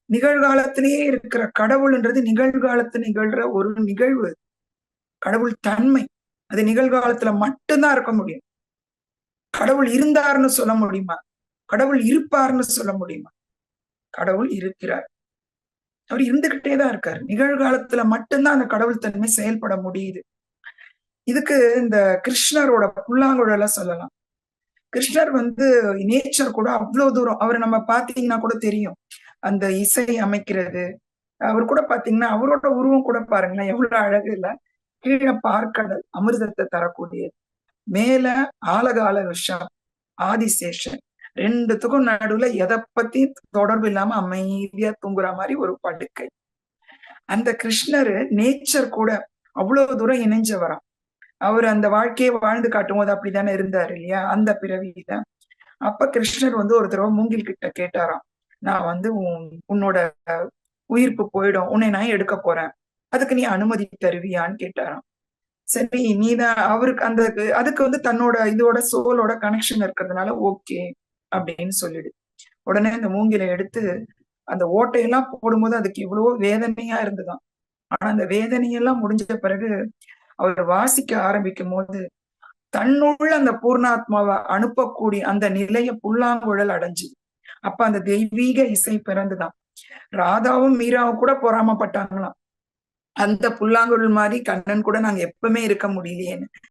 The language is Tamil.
நிகழ்காலத்திலேயே இருக்கிற கடவுள்ன்றது நிகழ்காலத்து நிகழ்ற ஒரு நிகழ்வு. கடவுள் தன்மை அது நிகழ்காலத்துல மட்டும்தான் இருக்க முடியும். கடவுள் இருந்தாருன்னு சொல்ல முடியுமா? கடவுள் இருப்பாருன்னு சொல்ல முடியுமா? கடவுள் இருக்கிறார். அவர் இருந்துகிட்டே தான் இருக்காரு. நிகழ்காலத்துல மட்டும்தான் அந்த கடவுள் தன்மை செயல்பட முடியுது. இதுக்கு இந்த கிருஷ்ணரோட புல்லாங்குழல சொல்லலாம். கிருஷ்ணர் நேச்சர் கூட அவ்வளவு தூரம் அவர் நம்ம பாத்தீங்கன்னா கூட தெரியும். அந்த இசை அமைக்கிறது, அவர் கூட பாத்தீங்கன்னா அவரோட உருவம் கூட பாருங்களேன் எவ்வளவு அழகு இல்ல. கீழே பார்க்கடல் அமிர்தத்தை தரக்கூடியது, மேல ஆலகால விஷம் ஆதிசேஷன், ரெண்டுத்துக்கும் நடுவுல எதை பத்தி தொடர்பு இல்லாம அமைதியா தூங்குற மாதிரி ஒரு படுக்கை. அந்த கிருஷ்ணரு நேச்சர் கூட அவ்வளவு தூரம் இணைஞ்சவராம். அவர் அந்த வாழ்க்கையை வாழ்ந்து காட்டும் போது அப்படித்தானே இருந்தாரு இல்லையா, அந்த பிறவியில. அப்ப கிருஷ்ணர் ஒரு தடவை மூங்கில் கிட்ட கேட்டாராம், நான் உன்னோட உயிர்ப்பு போயிடும், உன்னை நான் எடுக்க போறேன், அதுக்கு நீ அனுமதி தருவியான்னு கேட்டாராம். சரி, நீதான் அவருக்கு அந்த அதுக்கு தன்னோட இதோட சோலோட கனெக்ஷன் இருக்கிறதுனால ஓகே அப்படின்னு சொல்லிடு. உடனே அந்த மூங்கிலை எடுத்து அந்த ஓட்டையெல்லாம் போடும்போது அதுக்கு இவ்வளவோ வேதனையா இருந்ததாம். ஆனா அந்த வேதனையெல்லாம் முடிஞ்ச பிறகு அவர் வாசிக்க ஆரம்பிக்கும் போது தன்னுள்ள அந்த பூர்ணாத்மாவை அனுப்பக்கூடிய அந்த நிலைய புல்லாங்குழல் அடைஞ்சு. அப்ப அந்த தெய்வீக இசை பிறந்துதான். ராதாவும் மீராவும் கூட பொறாமப்பட்டாங்களாம், அந்த புல்லாங்குழல் மாதிரி கண்ணன் கூட நாங்க எப்பவுமே இருக்க முடியலையேன்னு.